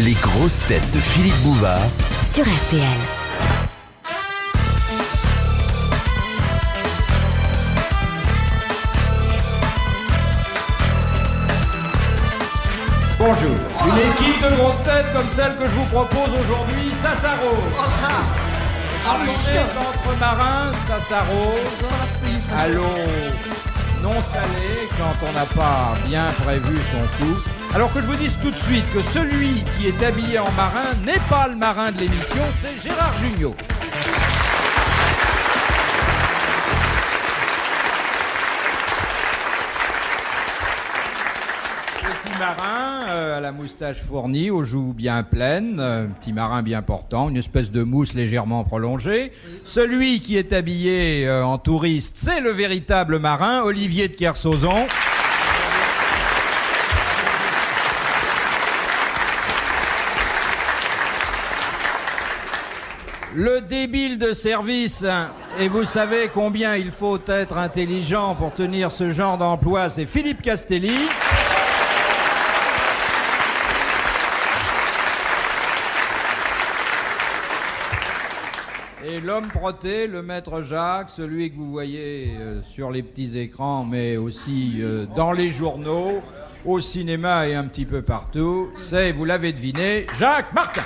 Les grosses têtes de Philippe Bouvard sur RTL. Bonjour. Une équipe de grosses têtes comme celle que je vous propose aujourd'hui, ça s'arrose. Quand on est entre marins, ça s'arrose. À l'eau non salée quand on n'a pas bien prévu son coup. Alors que je vous dise tout de suite que celui qui est habillé en marin n'est pas le marin de l'émission, c'est Gérard Jugnot. Petit marin, à la moustache fournie, aux joues bien pleines, petit marin bien portant, une espèce de mousse légèrement prolongée. Celui qui est habillé en touriste, c'est le véritable marin, Olivier de Kersauzon. Le débile de service, et vous savez combien il faut être intelligent pour tenir ce genre d'emploi, c'est Philippe Castelli. Et l'homme protté, le maître Jacques, celui que vous voyez sur les petits écrans, mais aussi dans les journaux, au cinéma et un petit peu partout, c'est, vous l'avez deviné, Jacques Martin.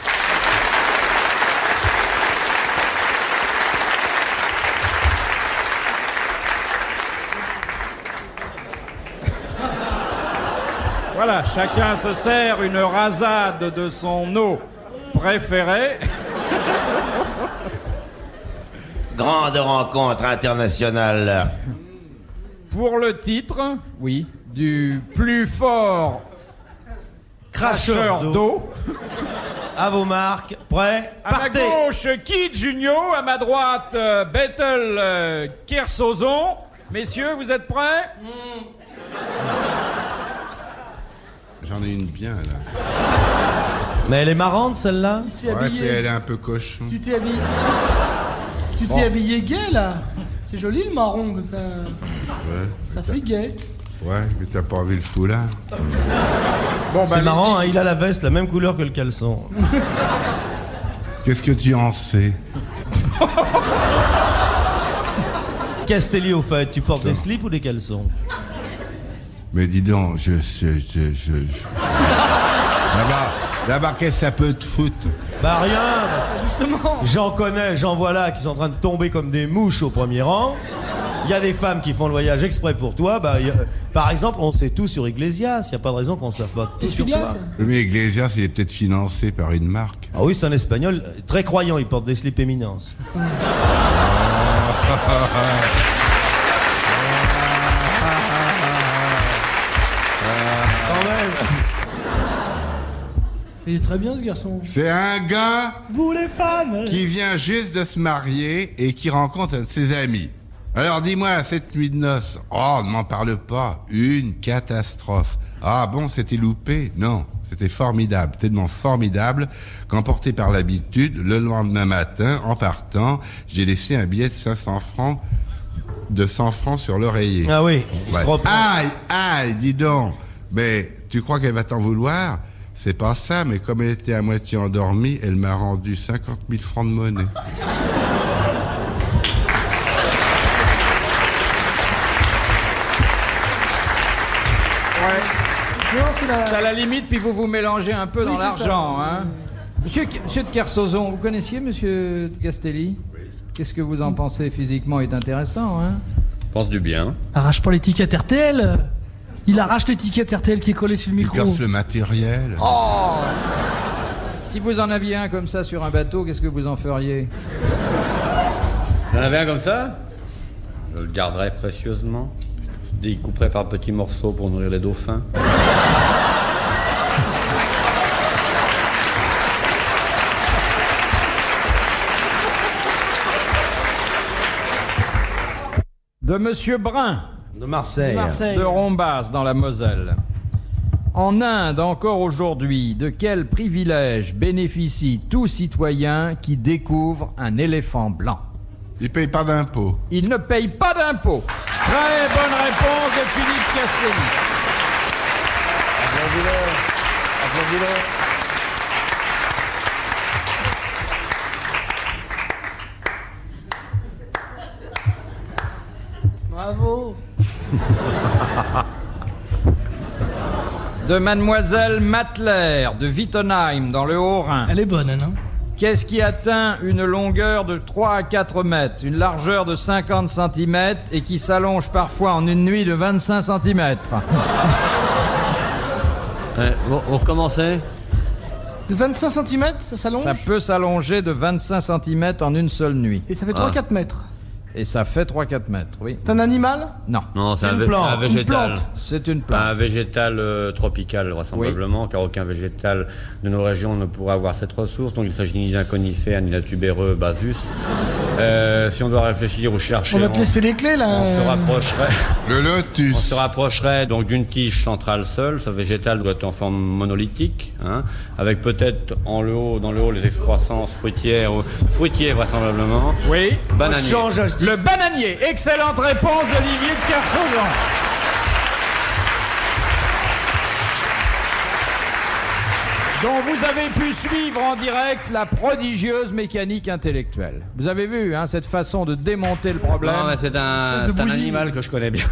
Voilà, chacun se sert une rasade de son eau préférée. Grande rencontre internationale. Pour le titre, oui, du plus fort cracheur d'eau. À vos marques, prêts, partez. À ma gauche, Kid Jugnot, à ma droite, Bethel Kersauzon. Messieurs, vous êtes prêts? J'en ai une bien, là. Mais elle est marrante, celle-là. Ouais, puis elle est un peu cochon. Tu t'es habillé... Tu t'es habillé gay, là. C'est joli, le marron, comme ça. Ouais. Ça fait gay. Ouais, mais t'as pas vu le foulard. Bon, C'est marrant, hein, il a la veste la même couleur que le caleçon. Qu'est-ce que tu en sais? Castelli, au fait, tu portes des slips ou des caleçons? Mais dis donc, Là-bas, qu'est-ce que ça peut te foutre? Bah rien. Justement. J'en connais, j'en vois là qui sont en train de tomber comme des mouches au premier rang. Il y a des femmes qui font le voyage exprès pour toi. Par exemple, on sait tout sur Iglesias. Il n'y a pas de raison qu'on ne sache pas tout sur toi. Mais Iglesias, il est peut-être financé par une marque. Ah oui, c'est un Espagnol très croyant. Il porte des slips éminence. Il est très bien, ce garçon. C'est un gars Vous, les femmes qui vient juste de se marier et qui rencontre un de ses amis. Alors dis-moi, cette nuit de noces, oh, ne m'en parle pas, une catastrophe. Ah bon, c'était loupé? Non, c'était formidable, tellement formidable qu'emporté par l'habitude, le lendemain matin, en partant, j'ai laissé un billet de 500 francs, de 100 francs sur l'oreiller. Ah oui, il se reprend. Aïe, dis donc. Mais tu crois qu'elle va t'en vouloir? C'est pas ça, mais comme elle était à moitié endormie, elle m'a rendu 50 000 francs de monnaie. Non, c'est la... C'est à la limite, puis vous mélangez un peu dans l'argent. Hein. Monsieur de Kersauzon, vous connaissiez Monsieur de Castelli? Qu'est-ce que vous en pensez? Physiquement, il est intéressant, hein? Je pense du bien. Arrache pas l'étiquette RTL. Il arrache l'étiquette RTL qui est collée sur le Il micro. casse le matériel. Oh! Si vous en aviez un comme ça sur un bateau, qu'est-ce que vous en feriez? Vous en avez un comme ça? Je le garderai précieusement. Je découperai par petits morceaux pour nourrir les dauphins. De Monsieur Brun, De Marseille. de Rombas, dans la Moselle. En Inde, encore aujourd'hui, de quel privilège bénéficie tout citoyen qui découvre un éléphant blanc? Il paye pas d'impôts. Il ne paye pas d'impôts. Très bonne réponse de Philippe Castelli. Applaudis-le. Pierrot. De Mademoiselle Matler de Wittenheim dans le Haut-Rhin. Elle est bonne, hein, non? Qu'est-ce qui atteint une longueur de 3 à 4 mètres, une largeur de 50 cm et qui s'allonge parfois en une nuit de 25 cm? Vous recommencez? De 25 cm, ça s'allonge? Ça peut s'allonger de 25 cm en une seule nuit. Et ça fait 3-4 mètres. Et ça fait 3-4 mètres, oui. C'est un animal? Non. Non, c'est une plante. un végétal. Une plante. C'est une plante. Un végétal tropical, vraisemblablement, car aucun végétal de nos régions ne pourrait avoir cette ressource. Donc il s'agit ni d'un conifère, ni d'un tubéreux basus. Si on doit réfléchir ou chercher... On va te laisser les clés, là. On se rapprocherait... Le lotus. On se rapprocherait donc d'une tige centrale seule. Ce végétal doit être en forme monolithique, hein, avec peut-être dans le haut les excroissances fruitières, fruitiers vraisemblablement. Oui. Bananier. Change, Le bananier. Excellente réponse d'Olivier de Kersauzon. dont vous avez pu suivre en direct la prodigieuse mécanique intellectuelle. Vous avez vu, hein, cette façon de démonter le problème. Non, mais c'est un animal que je connais bien.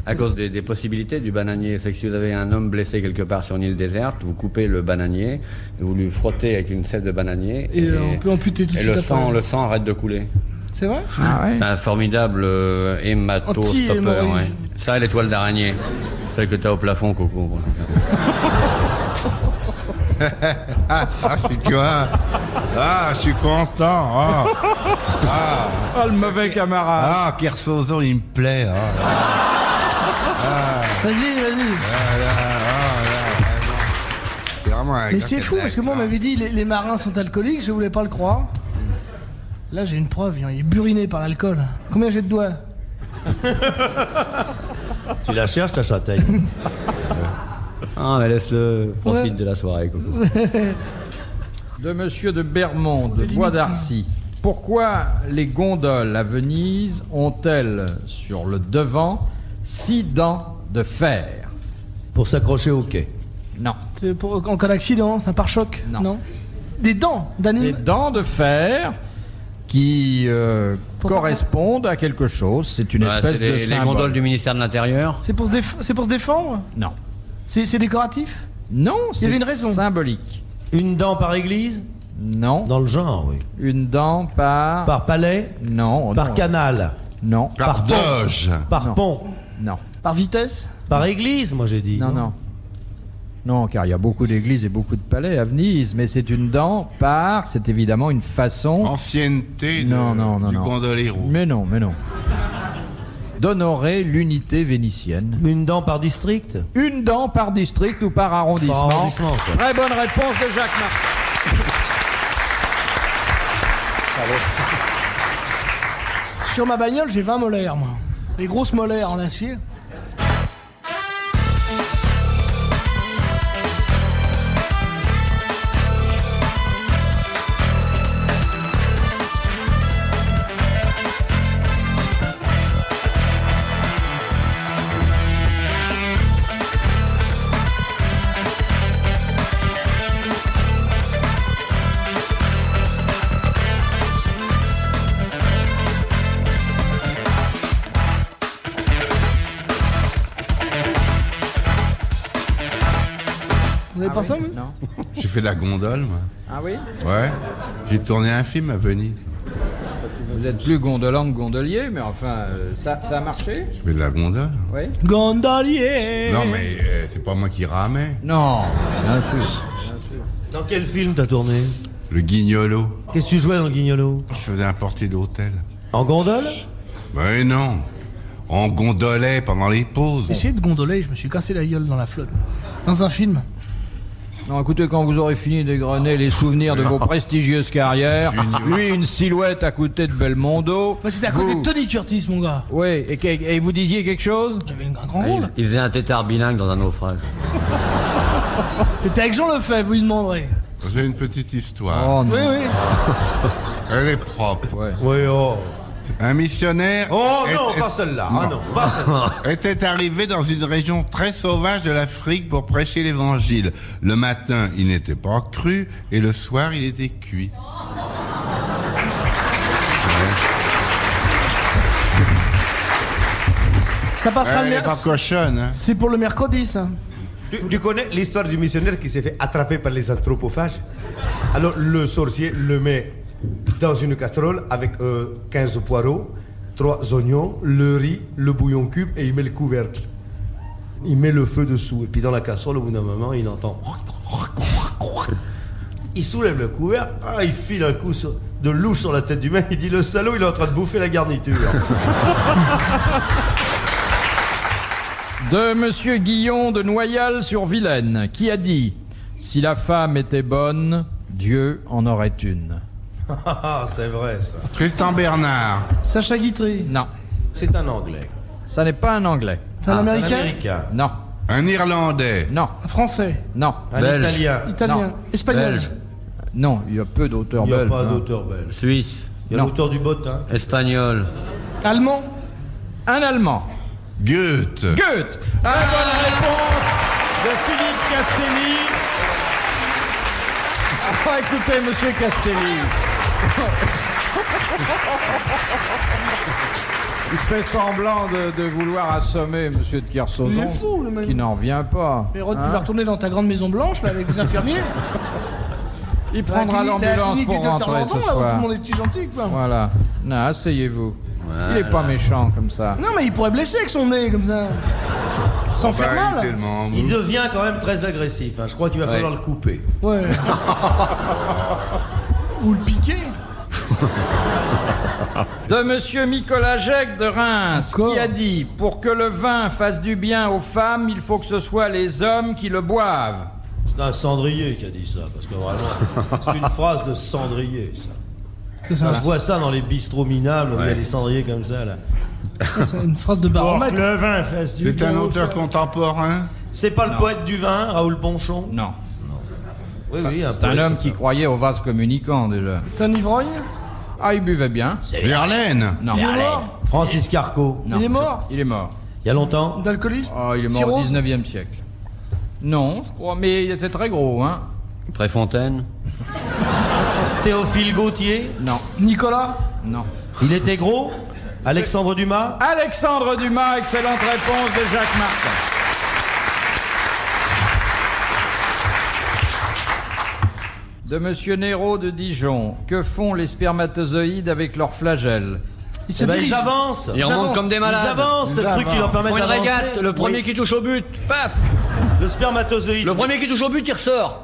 À cause des possibilités du bananier. C'est que si vous avez un homme blessé quelque part sur une île déserte, vous coupez le bananier, vous lui frottez avec une sève de bananier. Et on peut amputer tout de et suite après. le sang arrête de couler. C'est vrai? Ah ouais. C'est un formidable hématostopper. Anti-hémorragie. Ouais. Ça et l'étoile d'araignée. Celle que t'as au plafond, Coco. Je suis quoi? Je suis content. Oh, le mauvais camarade. Kersauzon, il me plaît. Vas-y. C'est vraiment un Mais gars c'est qui a fou de la parce que moi on classe. m'avait dit les marins sont alcooliques, je voulais pas le croire. Là j'ai une preuve, il est buriné par l'alcool. Combien j'ai de doigts? Tu la cherches, ta châtaigne. Ah, mais laisse-le. Profite Ouais. de la soirée, Coco. De Monsieur de Bermond, de Bois d'Arcy. Pourquoi les gondoles à Venise ont-elles sur le devant 6 dents de fer? Pour s'accrocher au quai. Non. C'est pour en cas d'accident, c'est un pare-choc? Non. Des dents Des d'animal. dents de fer qui correspondent à quelque chose. C'est une espèce c'est de les symbole. gondoles du ministère de l'Intérieur. C'est pour se défendre? Non. C'est décoratif? Non, Il y avait c'est une raison. symbolique. Une dent par église? Non. Dans le genre, oui. Une dent par... Par palais? Non. Par non. canal? Non. Par pont. doge. Par Non. pont? Non. Par vitesse? Par église, moi j'ai dit. Non. Non, car il y a beaucoup d'églises et beaucoup de palais à Venise, mais c'est une dent par... C'est évidemment une façon... Ancienneté Oh. Non, du non. gondolero. Mais non. D'honorer l'unité vénitienne. Une dent par district? Une dent par district ou par arrondissement. Par arrondissement, ça. Très bonne réponse de Jacques Martin. Sur ma bagnole, j'ai 20 molaires, moi. Les grosses molaires en acier. Vous avez pas ça, vous? Non. J'ai fait de la gondole, moi. Ah oui? Ouais. J'ai tourné un film à Venise. Vous êtes plus gondolant que gondolier, mais enfin, ça a marché? Je fais de la gondole. Oui? Gondolier! Non, mais c'est pas moi qui ramais. Non. Bien sûr. Dans quel film t'as tourné? Le guignolo. Qu'est-ce que tu jouais dans le guignolo? Je faisais un portier d'hôtel. En gondole? Mais non. On gondolait pendant les pauses. J'ai essayé de gondoler, je me suis cassé la gueule dans la flotte. Dans un film. Non, écoutez, quand vous aurez fini d'égrener les souvenirs de vos prestigieuses carrières, lui, une silhouette à côté de Belmondo. Moi, c'était à côté vous- de Tony Curtis, mon gars. Oui, et vous disiez quelque chose? J'avais un grand rôle. Il faisait un tétard bilingue dans un naufrage. C'était avec Jean Lefebvre, vous lui demanderez. J'ai une petite histoire. Oh non. Oui. Elle est propre. Ouais. Oui, oh. Un missionnaire Oh non, pas celle-là. Ah non, pas celle-là. était arrivé dans une région très sauvage de l'Afrique pour prêcher l'évangile. Le matin, il n'était pas cru et le soir, il était cuit. Ça passera Elle le est pas cochonne, hein. C'est pour le mercredi, ça. Tu connais l'histoire du missionnaire qui s'est fait attraper par les anthropophages? Alors le sorcier le met dans une casserole avec 15 poireaux, 3 oignons, le riz, le bouillon cube et il met le couvercle. Il met le feu dessous et puis dans la casserole au bout d'un moment il entend... Il soulève le couvercle, il file un coup de louche sur la tête du mec, il dit le salaud il est en train de bouffer la garniture. De Monsieur Guillon de Noyal-sur-Vilaine, qui a dit « Si la femme était bonne, Dieu en aurait une. C'est vrai ça. Tristan Bernard. Sacha Guitry. » Non, C'est un anglais. ça n'est pas un Anglais. C'est un Un américain. américain. Non, Un Irlandais. non, Un français. non. Un Belge. italien. Italien. Non. Espagnol. Belge. Non, il y a peu d'auteurs Il n'y a belges. pas hein. d'auteur belge. Suisse. Il y a Non. l'auteur du bottin. Espagnol. Allemand. Un Allemand. Goethe. Goethe. Très bonne réponse de Philippe Castelli. Ah, écoutez, Monsieur Castelli. Il fait semblant de vouloir assommer Monsieur de Kersauzon, Il est fou, le mec. qui n'en revient pas. Mais Rod, Hein? tu vas retourner dans ta grande maison blanche, là, avec des infirmiers. Il prendra La l'ambulance clinique pour du docteur rentrer Landon, ce là, où tout soir. le monde est petit gentil, quoi. Voilà. Non, asseyez-vous. Il est pas méchant comme ça. Non, mais il pourrait blesser avec son nez, comme ça. Sans faire Il est mal. tellement Il mou. devient quand même très agressif. Je crois qu'il va falloir le couper. Ouais. Ou le piquer. De Monsieur Nicolas Jacques de Reims, Encore. qui a dit « Pour que le vin fasse du bien aux femmes, il faut que ce soit les hommes qui le boivent. C'est un cendrier qui a dit ça, parce que vraiment, c'est une phrase de cendrier, ça. C'est ça. Je vois ça dans les bistrots minables où il y a des cendriers comme ça, là. C'est une phrase de baromètre. le vin fasse C'est un auteur contemporain. C'est pas le poète du vin, Raoul Ponchon » Non. Oui, oui, C'est un homme qui croyait au vase communicant, déjà. C'est un ivrogne. Ah, il buvait bien. Verlaine. Non. Il est mort. Francis Carco. Non. Il est mort. Il est mort. Il y a longtemps. D'alcoolisme. Oh, il est mort au Cirrhose. 19e siècle. Non, je crois, mais il était très gros, hein. Préfontaine. Théophile Gautier. Non, Nicolas. non. Il était gros. Alexandre Dumas. Alexandre Dumas, excellente réponse de Jacques Martin. De Monsieur Néraud de Dijon, que font les spermatozoïdes avec leurs flagelles? Il se Eh ben, ils dirige. avancent. Ils remontent comme des Ils malades. avancent, c'est le truc qui leur permet Ils font une d'avancer. régate. Le premier Oui. qui touche au but, paf. Le spermatozoïde. Le premier qui touche au but, il ressort.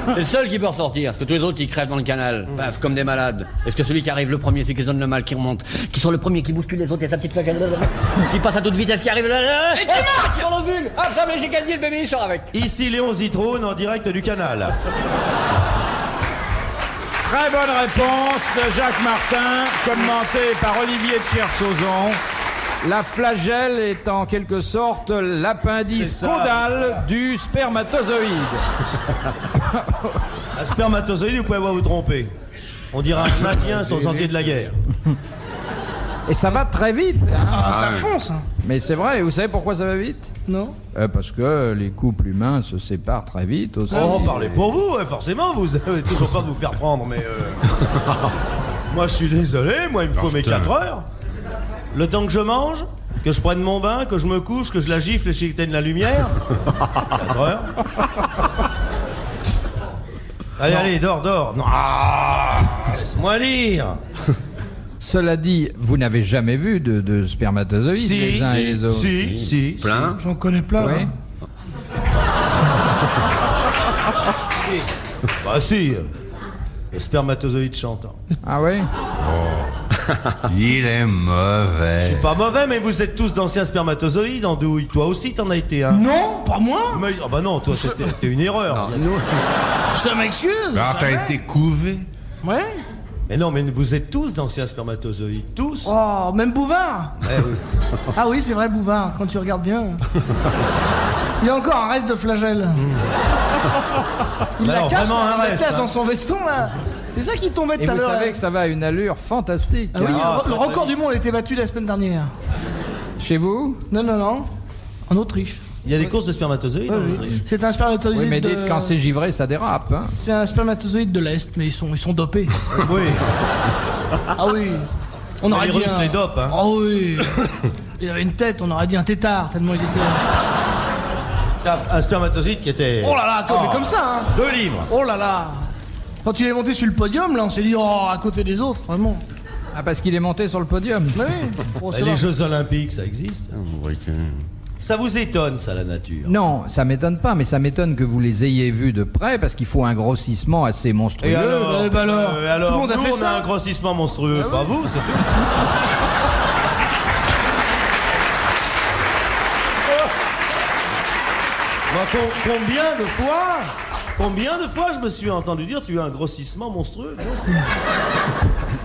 C'est le seul qui peut ressortir, parce que tous les autres, ils crèvent dans le canal, paf, comme des malades. Est-ce que celui qui arrive le premier, celui qui se donne le mal, qui remonte, qui sort le premier, qui bouscule les autres, il y a sa petite flagelle, qui passe à toute vitesse, qui arrive là, et qui marque sur l'ovule. Ah, ça, mais j'ai gagné, le bébé, il sort avec. Ici Léon Zitrone en direct du canal. Très bonne réponse de Jacques Martin, commentée par Olivier de Kersauzon. La flagelle est en quelque sorte l'appendice C'est ça. caudal du spermatozoïde. Un spermatozoïde, vous pouvez pas vous tromper. On dira un indien sur le sentier de la guerre. Et ça va très vite. Hein. Ah, ça fonce. Mais c'est vrai, vous savez pourquoi ça va vite? Non. Parce que les couples humains se séparent très vite aussi. Oh, parlez pour vous, forcément, vous avez toujours peur de vous faire prendre, mais... Moi, je suis désolé, moi, il me faut mes 4 heures. Le temps que je mange, que je prenne mon bain, que je me couche, que je la gifle et que j'éteigne la lumière. 4 heures. Allez, allez, dors, dors. Non, laisse-moi lire. Cela dit, vous n'avez jamais vu de spermatozoïdes Si, les uns et les autres? si. Plein. J'en connais plein. Oui. hein. Si. Bah si. Le spermatozoïde chantant. Ah oui? Il est Je mauvais. suis pas mauvais, mais vous êtes tous d'anciens spermatozoïdes, Andouille. Toi aussi, t'en as été un. Non, pas moi. Mais, ah bah non, toi, t'es une erreur. Je m'excuse. Alors t'as été couvé. Ouais. Mais non, mais vous êtes tous d'anciens spermatozoïdes. Tous. Oh, même Bouvard. Eh oui. Ah oui, c'est vrai, Bouvard, quand tu regardes bien. Il y a encore un reste de flagelle. Il Alors, la cache, vraiment là, un il la reste, cache hein. dans son veston, là. C'est ça qui tombait Et tout à vous l'heure. savez là. que ça va à une allure fantastique. Ah oui, hein. le très, record très du monde a été battu la semaine dernière. Chez vous? Non. En Autriche. Il y a des courses de spermatozoïdes Oui, en oui. Autriche. C'est un spermatozoïde Oui, mais de... dites, quand c'est givré, ça dérape. Hein. C'est un spermatozoïde de l'Est, mais ils sont dopés. Oui. Ah oui. On aurait les dit Russes les dopent, hein. Ah oui. Il avait une tête, on aurait dit un tétard, tellement il était... Un spermatozoïde qui était... Oh là là, comme ça, hein. 2 livres. Oh là là. Quand il est monté sur le podium, là, on s'est dit, oh, à côté des autres, vraiment. Ah, parce qu'il est monté sur le podium. Oui. Oh, Les Jeux Olympiques, ça existe. Ça vous étonne, ça, la nature? Non, ça m'étonne pas, mais ça m'étonne que vous les ayez vus de près, parce qu'il faut un grossissement assez monstrueux. Et alors, bah alors, alors tout le monde a nous, fait on ça. a un grossissement monstrueux, pas vous, c'est tout. Moi, combien de fois je me suis entendu dire tu as un grossissement monstrueux?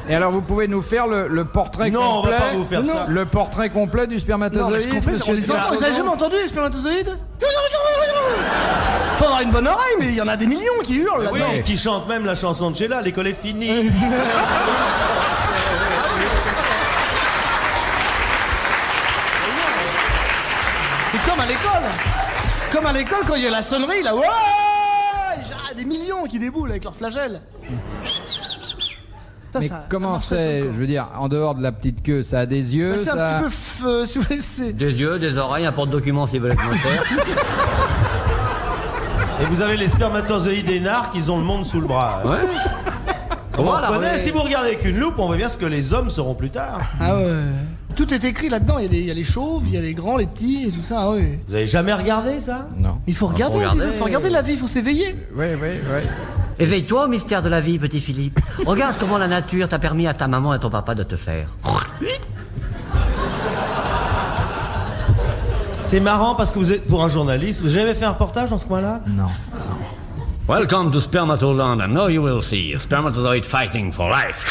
Et alors, vous pouvez nous faire le portrait complet? Non, on va pas vous faire ça. Le portrait complet du Non, spermatozoïde? mais ce qu'on fait, c'est qu'on les entend. Vous Descendant avez jamais entendu les spermatozoïdes? Faut avoir une bonne oreille, mais il y en a des millions qui hurlent Oui, là-dedans. qui chante même la chanson de Sheila, l'école est finie. C'est comme à l'école. Comme à l'école, quand il y a la sonnerie, là, ouais, il y a des millions qui déboulent avec leurs flagelles. Mais comment c'est? Je veux dire, en dehors de la petite queue, ça a des yeux, C'est un petit peu... si vous voulez, c'est... Des yeux, des oreilles, un porte-document s'ils veulent être montaires. Et vous avez les spermatozoïdes énarques, ils ont le monde sous le bras. Ouais. On Voilà, reconnaît, ouais. si vous regardez avec une loupe, on voit bien ce que les hommes seront plus tard. Ah ouais. Tout est écrit là-dedans. Il y a les chauves, il y a les grands, les petits et tout ça. Ah ouais. Vous avez jamais regardé ça? Non. Il faut regarder, regarder. il faut regarder la vie, il faut s'éveiller. Oui, oui, oui. Éveille-toi au mystère de la vie, petit Philippe. Regarde comment la nature t'a permis à ta maman et à ton papa de te faire. C'est marrant parce que vous êtes, pour un journaliste, vous avez jamais fait un reportage dans ce coin-là? Non. Welcome to Spermatoland, and now you will see a spermatozoid fighting for life.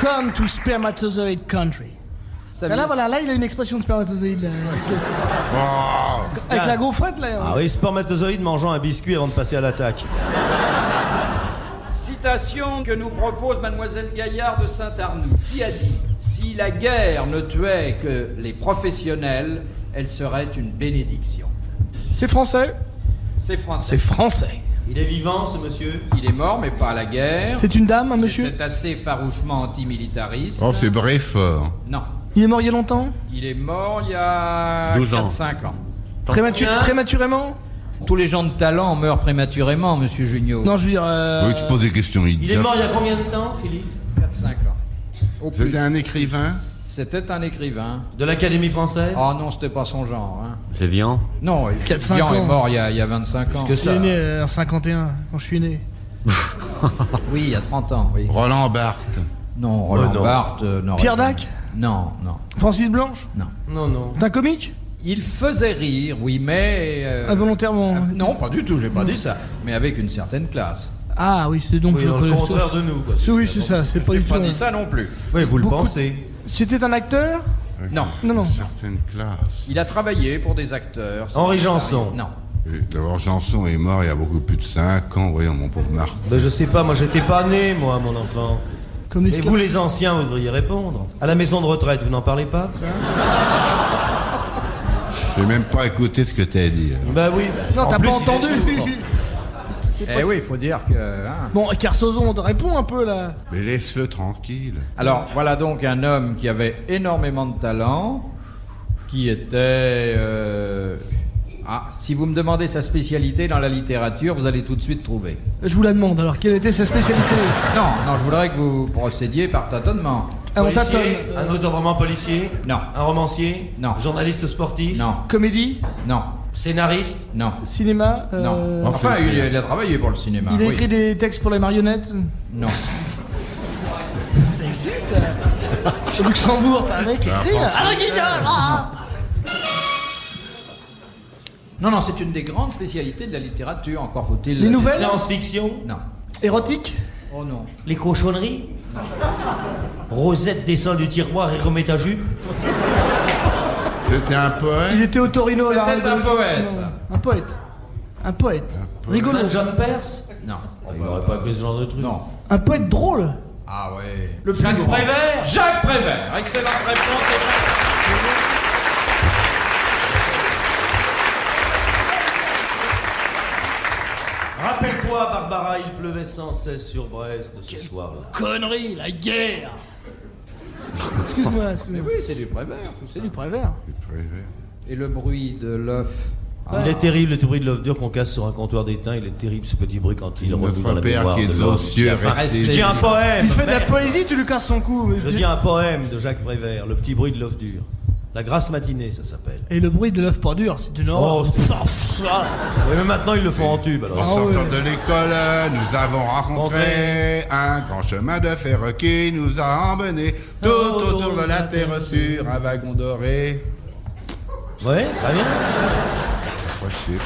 Come to spermatozoid country. Là, voilà, là, il a une expression de spermatozoïde. Là. Avec la gaufrette, là. Ah oui, spermatozoïde mangeant un biscuit avant de passer à l'attaque. Citation que nous propose Mademoiselle Gaillard de Saint-Arnoux, qui a dit « Si la guerre ne tuait que les professionnels, elle serait une bénédiction. C'est français. » C'est français. C'est français. Il est vivant, ce monsieur? Il est mort, mais pas à la guerre. C'est une dame, un monsieur? C'était assez farouchement antimilitariste. Oh, c'est Bréfort. Non. Il est mort il y a longtemps? Il est mort il y a 12 ans. 4-5 ans. Prématurément? Tous les gens de talent meurent prématurément, monsieur Junio. Non, je veux dire... Oui, tu poses des questions Il est idiotes. mort il y a combien de temps, Philippe? 4-5 ans. Au plus. C'était un écrivain? C'était un écrivain. De l'Académie française? Oh non, c'était pas son genre. Hein. C'est Vian. Non, 4-5 Vian est ans. mort il y a 25 ans. que Il ça. est né en 51, quand je suis né. Oui, il y a 30 ans, oui. Roland Barthes. Non, Roland non. Barthes, non. Pierre Dac? Non, non, Francis Blanche? non. Non, non. T'es un comique? Il faisait rire, oui, mais... Involontairement. Non, pas du tout, j'ai pas dit ça. Mais avec une certaine classe. Ah oui, c'est donc Oui, je le connais contraire ça. de nous, quoi. Oui, c'est ça, c'est pas J'ai du tout. pas dit ça non plus. Oui, vous le Beaucoup- pensez. C'était un acteur? Non. Non, non. Une certaine classe. Il a travaillé pour des acteurs. Henri Janson. Non. Et D'abord, Janson est mort il y a beaucoup plus de 5 ans, voyons, mon pauvre Marc. Ben, je sais pas, moi j'étais pas né, moi, mon enfant. Comme les Et vous, les anciens, vous devriez répondre. À la maison de retraite, vous n'en parlez pas de ça? J'ai même pas écouté ce que t'as dit. Bah oui. Non, En t'as plus, pas il est entendu. sourd. Eh oui, il faut dire que... hein. Bon, Carsozon, réponds un peu là. Mais laisse-le tranquille. Alors, voilà donc un homme qui avait énormément de talent, qui était... Ah, si vous me demandez sa spécialité dans la littérature, vous allez tout de suite trouver. Je vous la demande alors, quelle était sa spécialité? Non, non, je voudrais que vous procédiez par tâtonnement. Ah, on tâtonne. Policier, un auteur roman policier? Non. Un romancier? Non. Journaliste sportif? Non, Comédie? non, Scénariste? non, Cinéma? non. Enfin, il a travaillé pour le cinéma. Il a oui. écrit des textes pour les marionnettes? Non. Ça existe? Au Luxembourg, t'as un mec qui écrit là. Ah, la guignole, ah. Non, non, c'est une des grandes spécialités de la littérature, encore faut-il... Les nouvelles? Science-fiction? Non. Érotique? Oh non. Les cochonneries? Rosette descend du tiroir et remet ta jupe? C'était un poète. Il était au Torino là. C'était un poète. Un poète. Un poète. Rigolo. Saint John Perse? Non. Il n'aurait pas écrit ce genre de truc. Non. Un poète drôle. Ah ouais. Le plus Jacques grand. Prévert. Jacques Prévert. Excellente réponse. Rappelle-toi, Barbara, il pleuvait sans cesse sur Brest ce soir-là. Connerie, la guerre. Excuse-moi. Oui, c'est du Prévert. C'est du Prévert. Et le bruit de l'œuf. Il est terrible le bruit de l'œuf dur qu'on casse sur un comptoir d'étain. Il est terrible ce petit bruit quand il remue dans Notre la père mémoire qui est de l'homme. aux cieux, resté. Je dis un poème. Il fait de la poésie, tu lui casses son cou. Je dis un poème de Jacques Prévert, le petit bruit de l'œuf dur. La grasse matinée, ça s'appelle. Et le bruit de l'œuf pas dur, c'est une horreur. Oui, mais maintenant ils le font en tube. Alors. En sortant de l'école, nous avons rencontré un grand chemin de fer qui nous a emmenés tout autour de la terre sur un wagon doré. Oui, très bien. Approchez.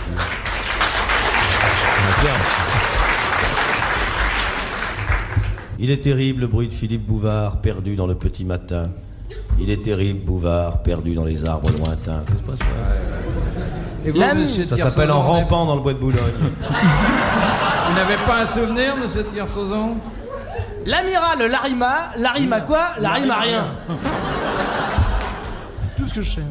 Il est terrible le bruit de Philippe Bouvard perdu dans le petit matin. Il est terrible Bouvard perdu dans les arbres lointains. C'est pas ça. Et vous, monsieur Ça Tiersauzon, s'appelle En rampant dans le bois de Boulogne. Vous n'avez pas un souvenir, monsieur Tiersauzon? L'amiral Larima quoi? Larima rien. C'est tout ce que je sais.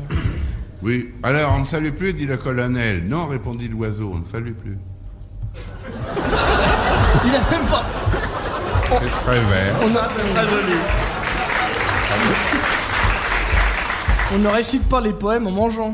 Oui, alors on ne salue plus, dit le colonel. Non, répondit l'oiseau, on ne salue plus. Il a même pas. C'est très vert. On ne récite pas les poèmes en mangeant.